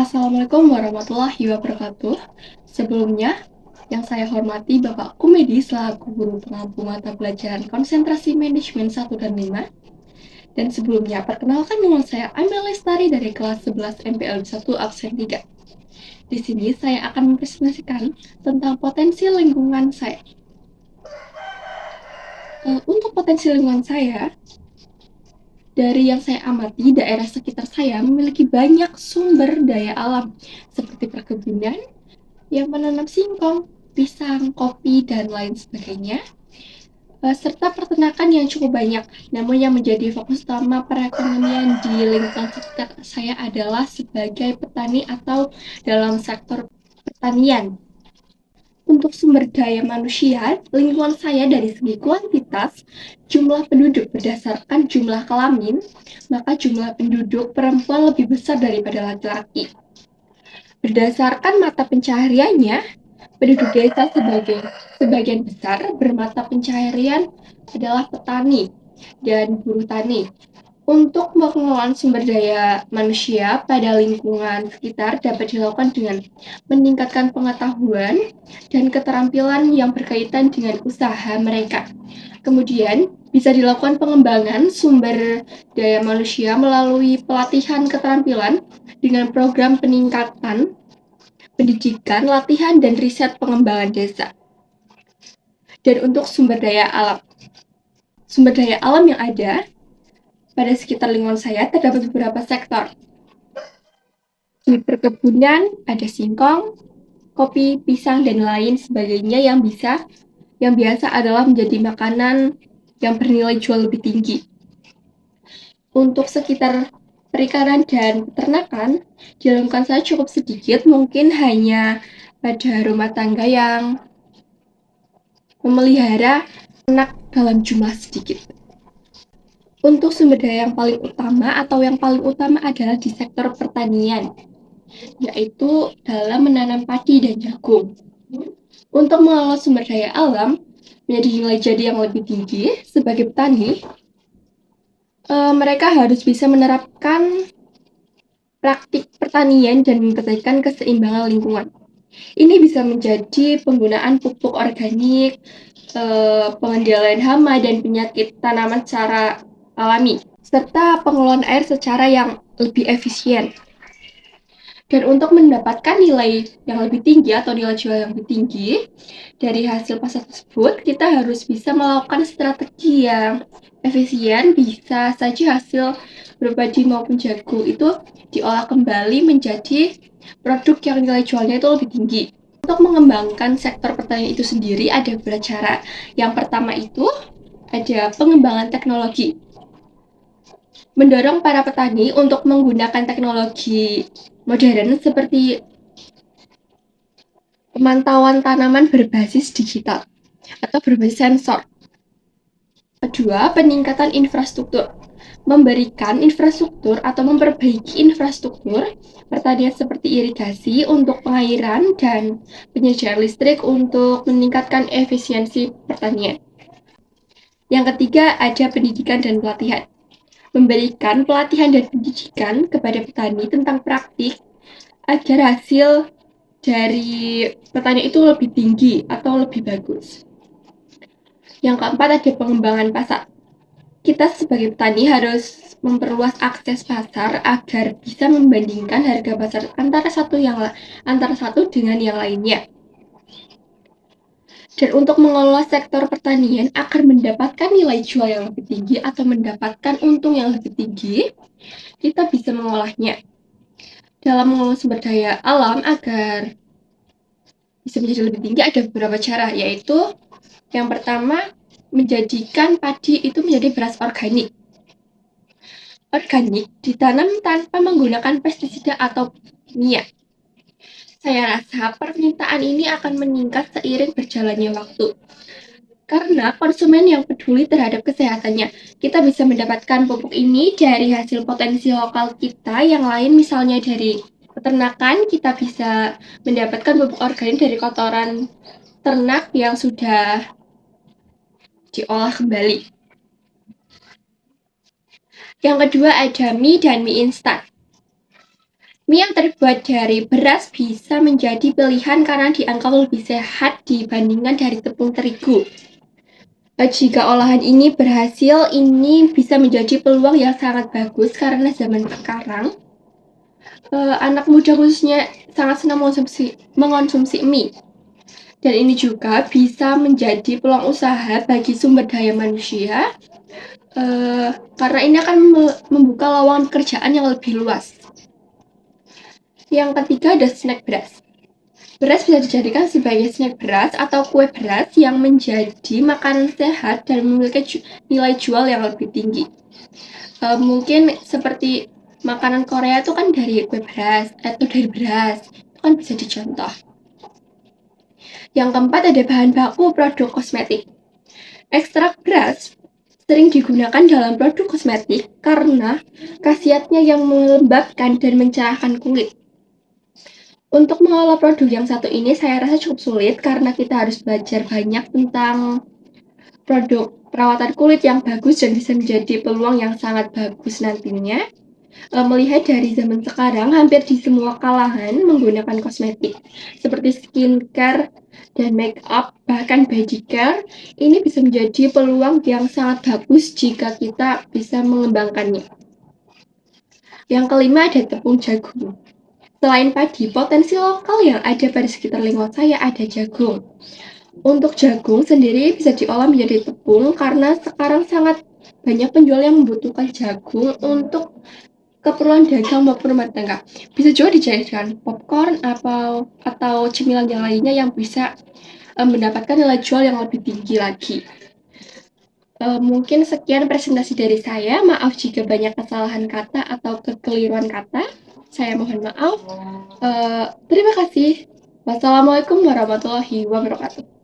Assalamualaikum warahmatullahi wabarakatuh. Sebelumnya, yang saya hormati Bapak Kumedi selaku Guru Pengampu Mata Pelajaran Konsentrasi Manajemen 1 dan 5. Dan sebelumnya, perkenalkan dengan saya Amel Lestari dari kelas 11 MPL 1 absen 3. Di sini saya akan mempresentasikan tentang potensi lingkungan saya. Untuk potensi lingkungan saya, dari yang saya amati, daerah sekitar saya memiliki banyak sumber daya alam, seperti perkebunan yang menanam singkong, pisang, kopi, dan lain sebagainya, serta peternakan yang cukup banyak. Namun yang menjadi fokus utama perekonomian di lingkungan sekitar saya adalah sebagai petani atau dalam sektor pertanian. Untuk sumber daya manusia, lingkungan saya dari segi kuantitas, jumlah penduduk berdasarkan jumlah kelamin, maka jumlah penduduk perempuan lebih besar daripada laki-laki. Berdasarkan mata pencahariannya, penduduk desa sebagian besar bermata pencaharian adalah petani dan buruh tani. Untuk pengelolaan sumber daya manusia pada lingkungan sekitar dapat dilakukan dengan meningkatkan pengetahuan dan keterampilan yang berkaitan dengan usaha mereka. Kemudian, bisa dilakukan pengembangan sumber daya manusia melalui pelatihan keterampilan dengan program peningkatan pendidikan, latihan, dan riset pengembangan desa. Dan untuk sumber daya alam yang ada pada sekitar lingkungan saya terdapat beberapa sektor. Di perkebunan ada singkong, kopi, pisang, dan lain sebagainya yang biasa adalah menjadi makanan yang bernilai jual lebih tinggi. Untuk sekitar perikanan dan peternakan, di lingkungan saya cukup sedikit, mungkin hanya pada rumah tangga yang memelihara ternak dalam jumlah sedikit. Untuk sumber daya yang paling utama adalah di sektor pertanian, yaitu dalam menanam padi dan jagung. Untuk mengelola sumber daya alam menjadi nilai jadi yang lebih tinggi sebagai petani, mereka harus bisa menerapkan praktik pertanian dan memperhatikan keseimbangan lingkungan. Ini bisa menjadi penggunaan pupuk organik, pengendalian hama dan penyakit tanaman secara alami, serta pengelolaan air secara yang lebih efisien. Dan untuk mendapatkan nilai yang lebih tinggi atau nilai jual yang lebih tinggi dari hasil pasar tersebut, kita harus bisa melakukan strategi yang efisien. Bisa saja hasil berupa padi maupun jagung itu diolah kembali menjadi produk yang nilai jualnya itu lebih tinggi. Untuk mengembangkan sektor pertanian itu sendiri ada beberapa cara. Yang pertama itu ada pengembangan teknologi. Mendorong para petani untuk menggunakan teknologi modern seperti pemantauan tanaman berbasis digital atau berbasis sensor. Kedua, peningkatan infrastruktur. Memberikan infrastruktur atau memperbaiki infrastruktur pertanian seperti irigasi untuk pengairan dan penyediaan listrik untuk meningkatkan efisiensi pertanian. Yang ketiga, ada pendidikan dan pelatihan. Memberikan pelatihan dan pendidikan kepada petani tentang praktik agar hasil dari petani itu lebih tinggi atau lebih bagus. Yang keempat ada pengembangan pasar. Kita sebagai petani harus memperluas akses pasar agar bisa membandingkan harga pasar antara satu dengan yang lainnya. Dan untuk mengelola sektor pertanian agar mendapatkan nilai jual yang lebih tinggi atau mendapatkan untung yang lebih tinggi, kita bisa mengolahnya. Dalam mengelola sumber daya alam agar bisa menjadi lebih tinggi ada beberapa cara, yaitu yang pertama, menjadikan padi itu menjadi beras organik. Organik ditanam tanpa menggunakan pestisida atau kimia. Saya rasa permintaan ini akan meningkat seiring berjalannya waktu. Karena konsumen yang peduli terhadap kesehatannya, kita bisa mendapatkan pupuk ini dari hasil potensi lokal kita, yang lain misalnya dari peternakan, kita bisa mendapatkan pupuk organik dari kotoran ternak yang sudah diolah kembali. Yang kedua ada mie dan mie instan. Mie yang terbuat dari beras bisa menjadi pilihan karena dianggap lebih sehat dibandingkan dari tepung terigu. Jika olahan ini berhasil, ini bisa menjadi peluang yang sangat bagus karena zaman sekarang anak muda khususnya sangat senang mengonsumsi mie. Dan ini juga bisa menjadi peluang usaha bagi sumber daya manusia karena ini akan membuka lowongan pekerjaan yang lebih luas. Yang ketiga ada snack beras. Beras bisa dijadikan sebagai snack beras atau kue beras yang menjadi makanan sehat dan memiliki nilai jual yang lebih tinggi. Mungkin seperti makanan Korea itu kan dari kue beras atau dari beras, itu kan bisa dicontoh. Yang keempat ada bahan baku produk kosmetik. Ekstrak beras sering digunakan dalam produk kosmetik karena khasiatnya yang melembabkan dan mencerahkan kulit. Untuk mengolah produk yang satu ini saya rasa cukup sulit karena kita harus belajar banyak tentang produk perawatan kulit yang bagus dan bisa menjadi peluang yang sangat bagus nantinya. Melihat dari zaman sekarang, hampir di semua kalangan menggunakan kosmetik seperti skincare dan make up, bahkan body care. Ini bisa menjadi peluang yang sangat bagus jika kita bisa mengembangkannya. Yang kelima ada tepung jagung. Selain padi, potensi lokal yang ada pada sekitar lingkungan saya ada jagung. Untuk jagung sendiri bisa diolah menjadi tepung karena sekarang sangat banyak penjual yang membutuhkan jagung untuk keperluan dagang maupun rumah tangga. Bisa juga dijadikan popcorn atau cemilan yang lainnya yang bisa mendapatkan nilai jual yang lebih tinggi lagi. Mungkin sekian presentasi dari saya. Maaf jika banyak kesalahan kata atau kekeliruan kata. Saya mohon maaf. Terima kasih. Wassalamualaikum warahmatullahi wabarakatuh.